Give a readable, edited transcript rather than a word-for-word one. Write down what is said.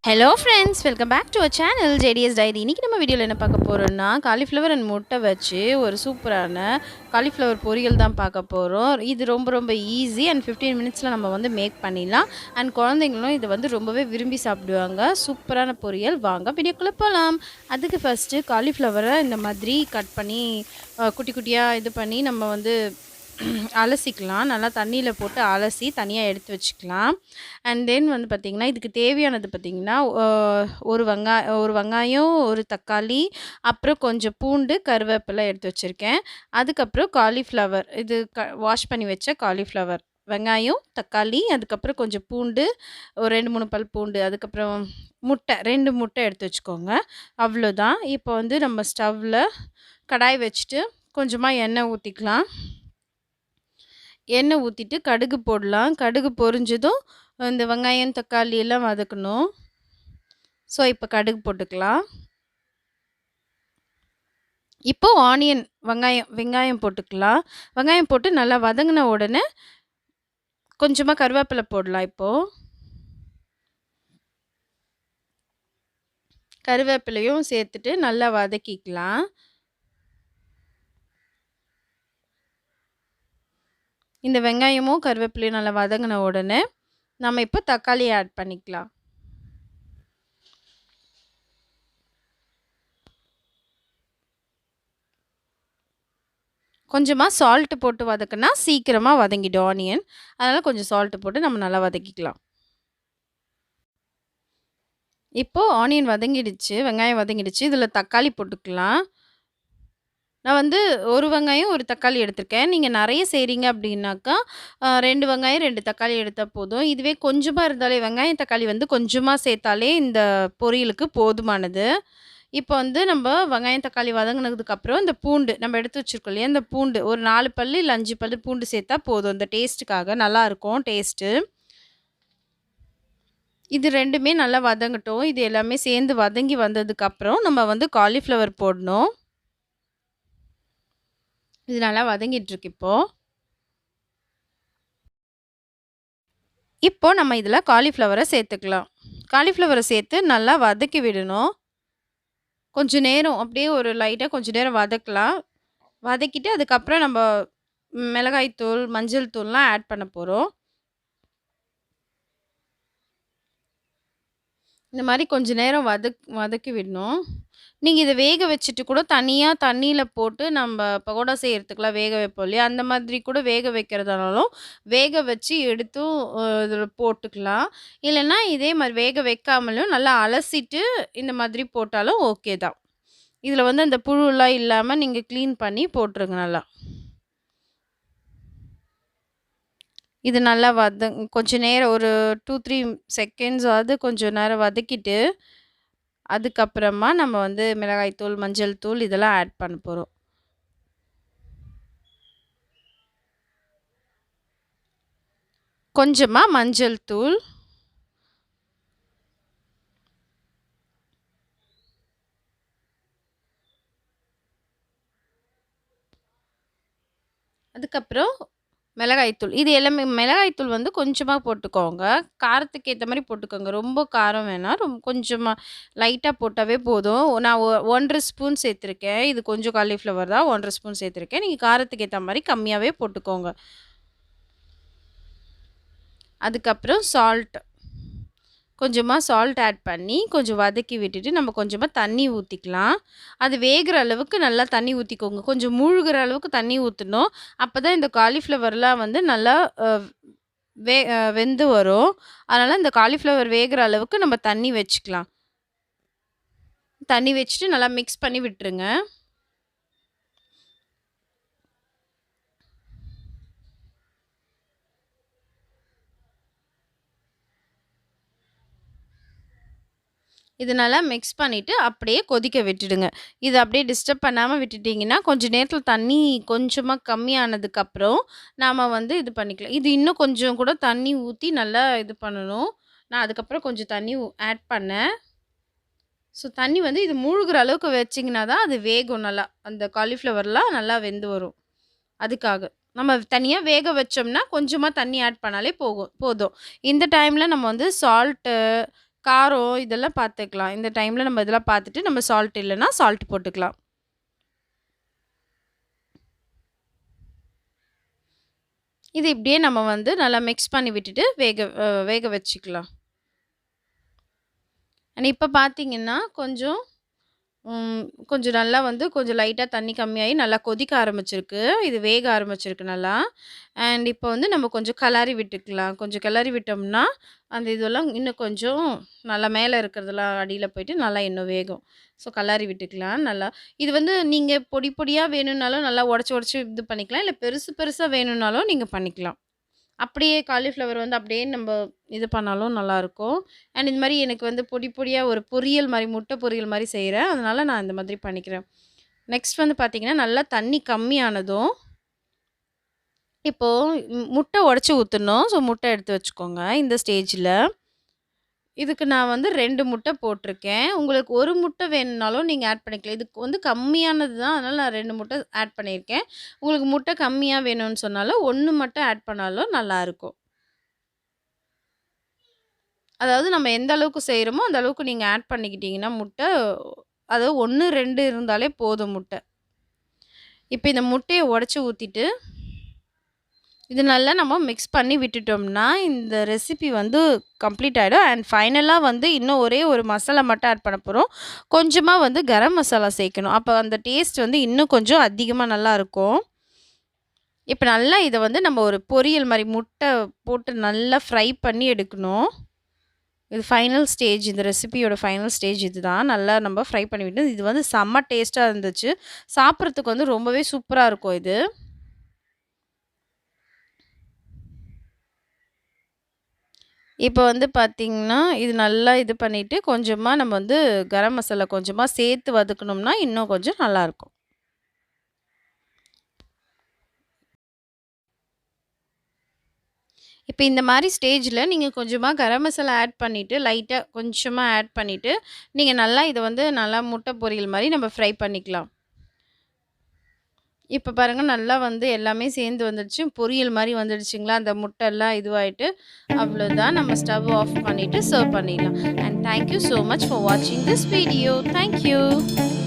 Hello friends, welcome back to our channel JDS diary. இன்றைக்கி நம்ம வீடியோவில் என்ன பார்க்க போகிறோம்னா, காலிஃப்ளவர் அண்ட் முட்டை வச்சு ஒரு சூப்பரான காலிஃப்ளவர் பொரியல் தான் பார்க்க போகிறோம். இது ரொம்ப ரொம்ப ஈஸி அண்ட் 15 மினிட்ஸில் நம்ம வந்து மேக் பண்ணிடலாம். அண்ட் குழந்தைங்களும் இதை வந்து ரொம்பவே விரும்பி சாப்பிடுவாங்க. சூப்பரான பொரியல். வாங்க வீடியோக்குள்ளே போகலாம். அதுக்கு ஃபஸ்ட்டு காலிஃப்ளவரை இந்த மாதிரி கட் பண்ணி குட்டி குட்டியாக இது பண்ணி நம்ம வந்து அலசிக்கலாம். நல்லா தண்ணியில் போட்டு அலசி தனியாக எடுத்து வச்சுக்கலாம். அண்ட் தென் வந்து பார்த்திங்கன்னா, இதுக்கு தேவையானது பார்த்திங்கன்னா, ஒரு வெங்காயம், ஒரு தக்காளி, அப்புறம் கொஞ்சம் பூண்டு, கருவேப்பிலை எடுத்து வச்சுருக்கேன். அதுக்கப்புறம் காலிஃப்ளவர், இது வாஷ் பண்ணி வச்ச காலிஃப்ளவர், வெங்காயம், தக்காளி, அதுக்கப்புறம் கொஞ்சம் பூண்டு, ஒரு 2, 3 பல் பூண்டு, அதுக்கப்புறம் முட்டை 2 முட்டை எடுத்து வச்சுக்கோங்க. அவ்வளோதான். இப்போ வந்து நம்ம ஸ்டவ்வில் கடாய் வச்சுட்டு கொஞ்சமாக எண்ணெய் ஊற்றிக்கலாம். எண்ணெய் ஊற்றிட்டு கடுகு போடலாம். கடுகு பொரிஞ்சதும் இந்த வெங்காயம், தக்காளி எல்லாம் வதக்கணும். ஸோ இப்போ கடுகு போட்டுக்கலாம். இப்போ ஆனியன், வெங்காயம் போட்டுக்கலாம். வெங்காயம் போட்டு நல்லா வதங்கின உடனே கொஞ்சமாக கருவேப்பிலை போடலாம். இப்போது கருவேப்பிலையும் சேர்த்துட்டு நல்லா வதக்கிக்கலாம். இந்த வெங்காயமும் கருவேப்பிலையும் நல்லா வதங்கின உடனே நம்ம இப்போ தக்காளி ஆட் பண்ணிக்கலாம். கொஞ்சமாக சால்ட்டு போட்டு வதக்குனா சீக்கிரமாக வதங்கிடும் ஆனியன். அதனால் கொஞ்சம் சால்ட்டு போட்டு நம்ம நல்லா வதக்கிக்கலாம். இப்போது ஆனியன் வதங்கிடுச்சு, வெங்காயம் வதங்கிடுச்சு. இதில் தக்காளி போட்டுக்கலாம். நான் வந்து 1 வெங்காயம், 1 தக்காளி எடுத்திருக்கேன். நீங்க நெறைய செய்றீங்க அப்டின்னாக்கா, 2 வெங்காயம், 2 தக்காளி எடுத்தா போதும். இதுவே கொஞ்சமா இருந்தாலே வெங்காயம், தக்காளி வந்து கொஞ்சமா சேர்த்தாலே இந்த பொரியலுக்கு போதுமானது. இப்போ வந்து நம்ப வெங்காயம், தக்காளி வதங்குனதுக்கப்புறம் இந்த பூண்டு நம்ம எடுத்து வச்சிருக்கோம் இல்லையா? இந்த பூண்டு ஒரு 4 பல்லு இல்ல 5 பல்லு பூண்டு சேர்த்தா போதும். இந்த டேஸ்ட்டுக்காக நல்லாருக்கும் டேஸ்ட்டு. இது 2மே நல்லா வதங்கட்டும். இது எல்லாமே சேர்ந்து வதங்கி வந்ததுக்கப்புறம் நம்ம வந்து காலிஃப்ளவர் போடணும். இது நல்லா வதங்கிட்டுருக்கு இப்போ. இப்போ நம்ம இதில காலிஃப்ளவர சேர்த்துக்கலாம். காலிஃப்ளவர சேர்த்து நல்லா வதக்கி விடணும். கொஞ்ச நேரம் அப்படியே ஒரு லைட்டா கொஞ்ச நேரம் வதக்கலாம். வதக்கிட்டு அதுக்கப்புறம் நம்ப மிளகாய் தூள், மஞ்சள் தூள்லாம் ஆட் பண்ண போறோம். இந்த மாரி கொஞ்ச நேரம் வதக்கி விடணும். நீங்க இத வேக வச்சுட்டு கூட தனியா தண்ணீல போட்டு நம்ப பகோடா செய்றதுக்குலாம் வேக வைப்போம் இல்லையா? அந்த மாதிரி கூட வேக வைக்கிறதானாலும், வேக வச்சு எடுத்தும் இதில போட்டுக்கலாம். இல்லன்னா இதே மாரி வேக வைக்காமலும் நல்லா அலசிட்டு இந்த மாதிரி போட்டாலும் ஓகே தான். இதில வந்து அந்த புழுலாம் இல்லாம நீங்க கிளீன் பண்ணி போட்டுருங்க நல்லா. இது நல்லா கொஞ்ச நேரம் ஒரு 2, 3 செகண்ட்ஸாவது கொஞ்சம் நேரம் வதக்கிட்டு, அதுக்கப்புறமா நம்ம வந்து மிளகாய் தூள், மஞ்சள் தூள் இதெல்லாம் ஆட் பண்ண போறோம். கொஞ்சமா மஞ்சள் தூள். அதுக்கப்புறம் மிளகாய் தூள். இது எல்லாமே மிளகாய் தூள் வந்து கொஞ்சமா போட்டுக்கோங்க. காரத்துக்கு ஏத்த மாரி போட்டுக்கோங்க. ரொம்ப காரம் வேணாம். கொஞ்சமா லைட்டா போட்டாவே போதும். நான் 1 1/2 ஸ்பூன் சேர்த்துருக்கேன். இது கொஞ்சம் காலிஃப்ளவர் தான் 1 1/2 ஸ்பூன் சேர்த்துருக்கேன். நீங்க காரத்துக்கு ஏத்த மாரி கம்மியாவே போட்டுக்கோங்க. அதுக்கப்புறம் சால்ட். கொஞ்சமா சால்ட் ஆட் பண்ணி, கொஞ்சம் வதக்கி விட்டுட்டு, நம்ம கொஞ்சமா தண்ணி ஊத்திக்கலாம். அது வேகுற அளவுக்கு நல்லா தண்ணி ஊத்திக்கோங்க. கொஞ்சம் மூழ்குற அளவுக்கு தண்ணி ஊத்தணும். அப்பதான் இந்த காலிஃப்ளவர்லாம் வந்து நல்லா அ வெந்து வரும். அதனால இந்த காலிஃப்ளவர் வேகுற அளவுக்கு நம்ம தண்ணி வச்சுக்கலாம். தண்ணி வச்சுட்டு நல்லா மிக்ஸ் பண்ணி விட்டுருங்க. இது நல்லா மிக்ஸ் பண்ணிட்டு அப்படியே கொதிக்க விட்டுடுங்க. இது அப்படியே டிஸ்டர்ப் பண்ணாம விட்டுட்டீங்கன்னா, கொஞ்ச நேரத்தில தண்ணி கொஞ்சமா கம்மியானதுக்கப்புறம், நாம வந்து இது பண்ணிக்கலாம். இது இன்னும் கொஞ்சம் கூட தண்ணி ஊத்தி நல்லா இது பண்ணணும். நான் அதுக்கப்புறம் கொஞ்சம் தண்ணி ஆட் பண்ணேன். ஸோ தண்ணி வந்து இது மூழ்குற அளவுக்கு வச்சீங்கன்னா தான் அது வேகும் நல்லா. அந்த காலிஃப்ளவர்லாம் நல்லா வெந்து வரும். அதுக்காக. நம்ம தனியா வேக வச்சோம்னா, கொஞ்சமா தண்ணி ஆட் பண்ணாலே போதும். இந்த டைம்ல நம்ம வந்து சால்ட்டு, காரம் இதெல்லாம் பார்த்துக்கலாம். இந்த டைம்ல நம்ம இதெல்லாம் பார்த்துட்டு நம்ம சால்ட் இல்லன்னா சால்ட் போட்டுக்கலாம். இது இப்படியே நம்ம வந்து நல்லா மிக்ஸ் பண்ணி விட்டுட்டு வேக வச்சுக்கலாம். அண்ட் இப்ப பார்த்தீங்கன்னா, கொஞ்சம் நல்லா வந்து கொஞ்சம் லைட்டா தண்ணி கம்மியாயி நல்லா கொதிக்க ஆரம்பிச்சிருக்கு. இது வேக ஆரம்பிச்சிருக்கு நல்லா. அண்ட் இப்போ வந்து நம்ம கொஞ்சம் கிளறி விட்டுக்கலாம். கொஞ்சம் கிளறி விட்டோம்னா, அந்த இதெல்லாம் இன்னும் கொஞ்சம் நல்லா மேல இருக்கிறதெல்லாம் அடியில போயிட்டு நல்லா இன்னும் வேகும். ஸோ கிளறி விட்டுக்கலாம் நல்லா. இது வந்து நீங்க பொடி பொடியா வேணும்னாலும் நல்லா உடைச்சு உடைச்சு இது பண்ணிக்கலாம். இல்ல பெருசு பெருசா வேணும்னாலும் நீங்க பண்ணிக்கலாம். அப்படியே காலிஃப்ளவர் வந்து அப்படியே நம்ப இது பண்ணாலும் நல்லாயிருக்கும். அண்ட் இந்த மாரி எனக்கு வந்து பொடி பொடியா ஒரு பொரியல் மாரி, முட்டை பொரியல் மாரி செய்றேன். அதனால நான் இந்த மாதிரி பண்ணிக்கிறேன். நெக்ஸ்ட் வந்து பார்த்தீங்கன்னா, நல்லா தண்ணி கம்மியானதும், இப்போ முட்டை உடைச்சு ஊத்தணும். ஸோ முட்டை எடுத்து வச்சுக்கோங்க இந்த ஸ்டேஜ்ல. இதுக்கு நான் வந்து 2 முட்டை போட்டிருக்கேன். உங்களுக்கு 1 முட்டை வேணும்னாலும் நீங்க ஆட் பண்ணிக்கலாம். இதுக்கு வந்து கம்மியானது தான். அதனால நான் 2 முட்டை ஆட் பண்ணியிருக்கேன். உங்களுக்கு முட்டை கம்மியா வேணும்னு சொன்னாலும் 1 மட்டும் ஆட் பண்ணாலும் நல்லாயிருக்கும். அதாவது நம்ம எந்த அளவுக்கு செய்றோமோ, அந்த அளவுக்கு நீங்க ஆட் பண்ணிக்கிட்டீங்கன்னா முட்டை, அதாவது 1, 2 இருந்தாலே போதும் முட்டை. இப்ப இந்த முட்டைய உடைச்சு ஊத்திட்டு, இது நல்லா நம்ம மிக்ஸ் பண்ணி விட்டுட்டோம்னா, இந்த ரெசிபி வந்து கம்ப்ளீட் ஆயிடும். அண்ட் ஃபைனலா வந்து இன்னும் ஒரே ஒரு மசாலா மட்டும் ஆட் பண்ண போறோம். கொஞ்சமா வந்து கரம் மசாலா சேர்க்கணும். அப்ப அந்த டேஸ்ட் வந்து இன்னும் கொஞ்சம் அதிகமா நல்லாருக்கும். இப்ப நல்லா இத வந்து நம்ம ஒரு பொரியல் மாரி முட்டை போட்டு நல்லா ஃப்ரை பண்ணி எடுக்கணும். இது ஃபைனல் ஸ்டேஜ். இந்த ரெசிபியோட ஃபைனல் ஸ்டேஜ் இதுதான். நல்லா நம்ம ஃப்ரை பண்ணி விட்டு, இது வந்து செம்ம டேஸ்ட்டா இருந்துச்சு. சாப்பிட்றதுக்கு வந்து ரொம்பவே சூப்பரா இருக்கும் இது. இப்போ வந்து பார்த்தீங்கன்னா, இது நல்லா இது பண்ணிட்டு, கொஞ்சமா நம்ம வந்து கரம் மசாலா கொஞ்சமா சேர்த்து வதக்குனோம்னா, இன்னும் கொஞ்சம் நல்லாயிருக்கும். இப்ப இந்த மாரி ஸ்டேஜ்ல நீங்க கொஞ்சமா கரம் மசாலா ஆட் பண்ணிட்டு, லைட்டா கொஞ்சமா ஆட் பண்ணிட்டு, நீங்க நல்லா இத வந்து நல்லா முட்டை பொரியல் மாரி நம்ம ஃப்ரை பண்ணிக்கலாம். இப்ப பாருங்க நல்லா வந்து எல்லாமே சேர்ந்து வந்துடுச்சு. பொரியல் மாரி வந்துடுச்சுங்களா, அந்த முட்டைலாம் இதுவாயிட்டு, அவ்வளோதான். நம்ம ஸ்டவ் ஆஃப் பண்ணிட்டு சர்வ் பண்ணிடலாம். And thank you so much for watching this video. Thank you.